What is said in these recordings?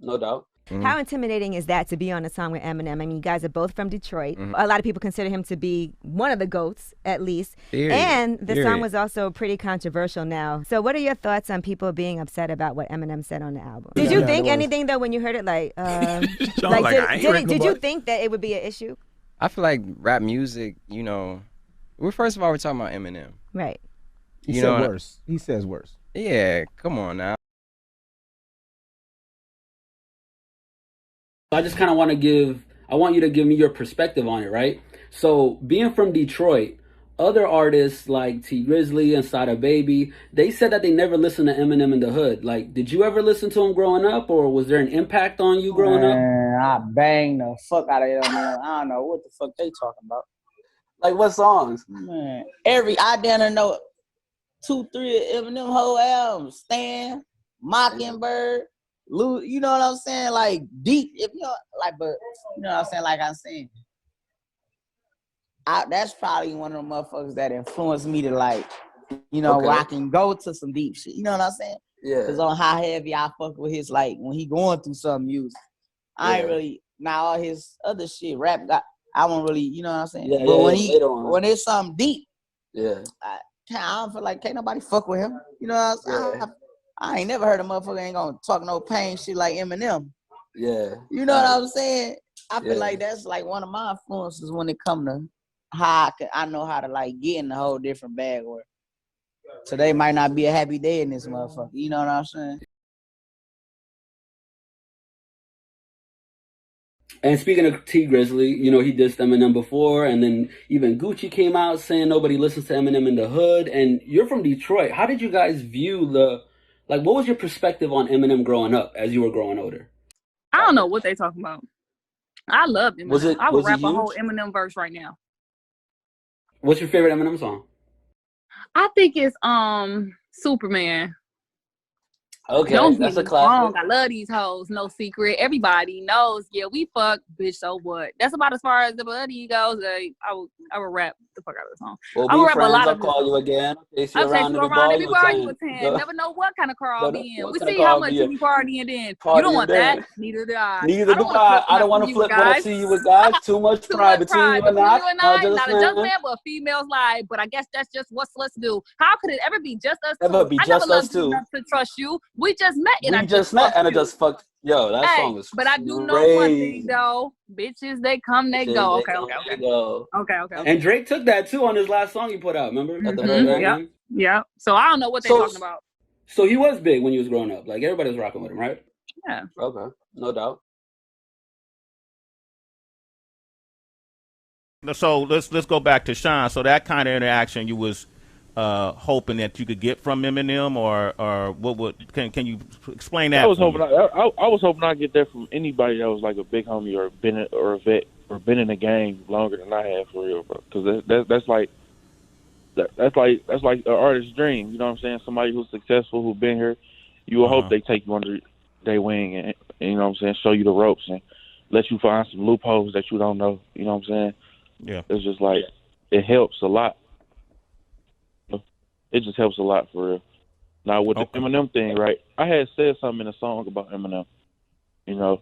no doubt. How intimidating is that to be on a song with Eminem? I mean, you guys are both from Detroit. A lot of people consider him to be one of the GOATs, at least. And the song was also pretty controversial now. So what are your thoughts on people being upset about what Eminem said on the album? Did you think anything, though, when you heard it? Did you think that it would be an issue? I feel like rap music, well, first of all, we're talking about Eminem. Right. He said worse. He says worse. Yeah, come on now. I just kind of want you to give me your perspective on it, right? So being from Detroit, other artists like T Grizzly and Sada Baby, they said that they never listened to Eminem in the hood. Like, did you ever listen to him growing up, or was there an impact on you growing up? I banged the fuck out of Eminem. I don't know what the fuck they talking about. Like, what songs? Man, I didn't know 2, 3 of Eminem whole albums. Stan, Mockingbird. You know what I'm saying? Like deep, if you know, like, but you know what I'm saying? Like I'm saying, that's probably one of the motherfuckers that influenced me to where I can go to some deep shit. You know what I'm saying? Yeah. Cause on how heavy I fuck with his when he going through some music, I ain't really now all his other shit rap. I won't really, you know what I'm saying? Yeah, but when it's something deep, I don't feel like can't nobody fuck with him. You know what I'm saying? I ain't never heard a motherfucker ain't gonna talk no pain shit like Eminem. Yeah. You know what I'm saying? I feel like that's like one of my influences when it come to how I know how to get in a whole different bag. Or today might not be a happy day in this motherfucker. You know what I'm saying? And speaking of T Grizzly, he dissed Eminem before, and then even Gucci came out saying nobody listens to Eminem in the hood. And you're from Detroit. How did you guys view what was your perspective on Eminem growing up as you were growing older? I don't know what they talking about. I love Eminem. I would rap a whole Eminem verse right now. What's your favorite Eminem song? I think it's Superman. Okay, don't that's get a me classic. wrong. I love these hoes. No secret. Everybody knows. Yeah, we fuck, bitch. So what? That's about as far as the buddy goes. I would rap the fuck out of the song. We'll I would be rap friends. a lot I'll of call you again. Chase you I'll around take you every around bar every you bar you attend. attend. Never know what kind of crowd be in. We see how much you be partying then. You don't want that. Neither do I. Neither do I. I don't want to flip when I see you with guys. Too much pride between you and I. Not a just man, but females lie. But I guess that's just what's let's do. How could it ever be just us two? Never be just us two. Enough to trust you. We just met and I just fucked. Yo, that song was but crazy. I do know one thing though. Bitches, they come, they go. Okay. And Drake took that too on his last song he put out. Remember? At the very end. Yeah. So I don't know what they're talking about. So he was big when you was growing up. Like everybody was rocking with him, right? Yeah. Okay. No doubt. So let's go back to Sean. So that kind of interaction you was hoping that you could get from Eminem, or what? Can you explain that? I was hoping I'd get that from anybody that was like a big homie or a vet or been in the game longer than I have, for real, bro. Because that's like an artist's dream. You know what I'm saying? Somebody who's successful, who's been here. You will hope they take you under their wing and you know what I'm saying, show you the ropes and let you find some loopholes that you don't know. You know what I'm saying? Yeah. It's just like it helps a lot. It just helps a lot, for real. Now, with the Eminem thing, right, I had said something in a song about Eminem. You know,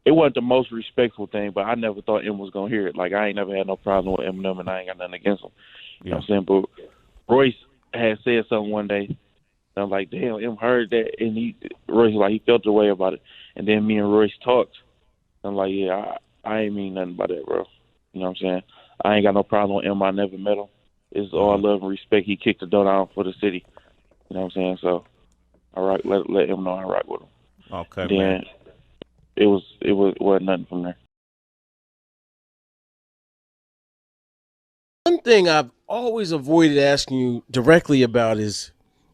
it wasn't the most respectful thing, but I never thought Em was going to hear it. Like, I ain't never had no problem with Eminem, and I ain't got nothing against him. You know what I'm saying? But Royce had said something one day, and I'm like, damn, Em heard that, and Royce, like, he felt the way about it. And then me and Royce talked. I'm like, yeah, I ain't mean nothing by that, bro. You know what I'm saying? I ain't got no problem with Em. I never met him. It's all love and respect. He kicked the door down for the city. You know what I'm saying? So, all right, let him know I rock with him. Okay, then man. It wasn't nothing from there. One thing I've always avoided asking you directly about is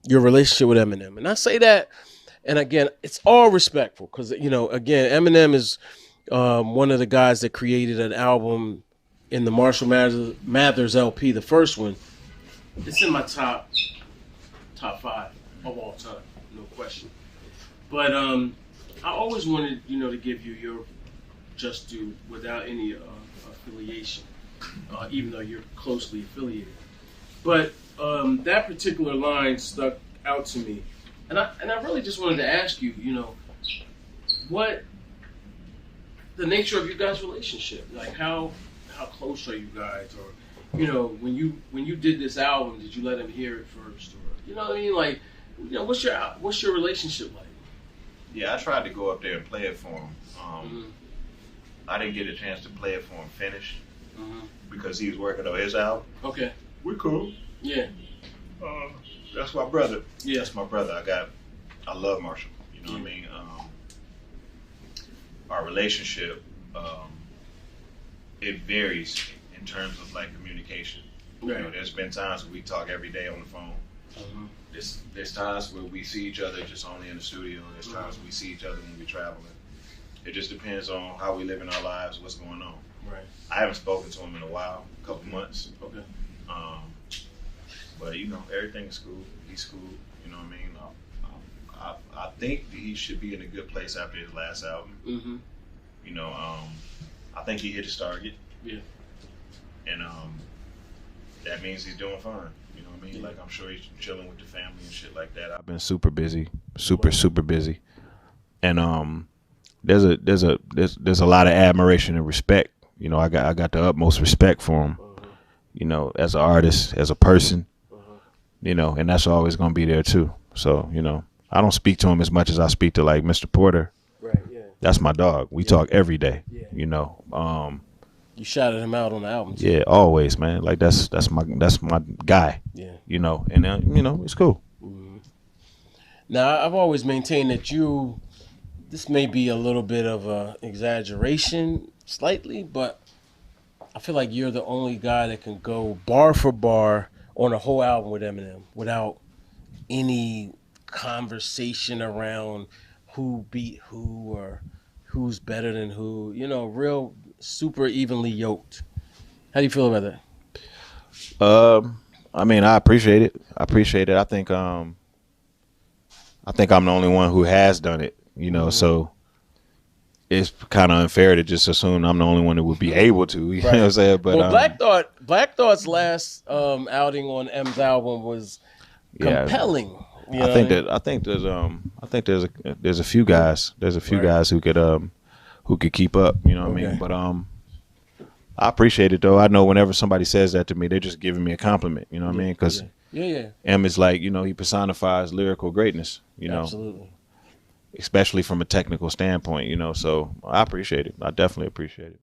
your relationship with Eminem. And I say that, and again, it's all respectful because, again, Eminem is one of the guys that created an album in the Marshall Mathers LP, the first one. It's in my top 5 of all time, no question. But I always wanted, to give you your just due without any affiliation, even though you're closely affiliated. But that particular line stuck out to me, and I really just wanted to ask you, what the nature of your guys' relationship. Like how close are you guys? Or, you know, when you did this album, did you let him hear it first? Or, you know what I mean? Like, you know, what's your relationship like? Yeah, I tried to go up there and play it for him. I didn't get a chance to play it for him finish because he was working on his album. Okay. We're cool. Yeah. That's my brother. Yeah. That's my brother. I love Marshall. You know what I mean? Our relationship, it varies in terms of like communication. Right. You know, there's been times where we talk every day on the phone. There's times where we see each other just only in the studio. There's times when we see each other when we're traveling. It just depends on how we live in our lives, what's going on. Right. I haven't spoken to him in a while, a couple months. Okay. But you know, everything is cool. He's cool. You know what I mean? I think he should be in a good place after his last album. You know, I think he hit his target. Yeah. And that means he's doing fine. You know what I mean? Yeah. Like I'm sure he's chilling with the family and shit like that. I've been super busy, super busy, and there's a lot of admiration and respect. You know, I got the utmost respect for him. You know, as an artist, as a person. You know, and that's always gonna be there too. So you know, I don't speak to him as much as I speak to like Mr. Porter. Right. Yeah. That's my dog. We talk every day. Yeah. You know. You shouted him out on the album too. Yeah, always, man. Like that's my guy. Yeah. You know, and you know, it's cool. Now, I've always maintained that this may be a little bit of a exaggeration, slightly, but I feel like you're the only guy that can go bar for bar on a whole album with Eminem without any conversation around who beat who or who's better than who. You know, real super evenly yoked. How do you feel about that? I mean, I appreciate it. I think I'm the only one who has done it. You know, so it's kind of unfair to just assume I'm the only one that would be able to. You know what I'm saying? But well, Black Thought's last outing on M's album was compelling. You know I think there's a few guys. There's a few guys who could keep up. You know what I mean? But I appreciate it though. I know whenever somebody says that to me, they're just giving me a compliment. You know what I mean? Because M is like, you know, he personifies lyrical greatness. You know, absolutely. Especially from a technical standpoint, you know, so I appreciate it. I definitely appreciate it.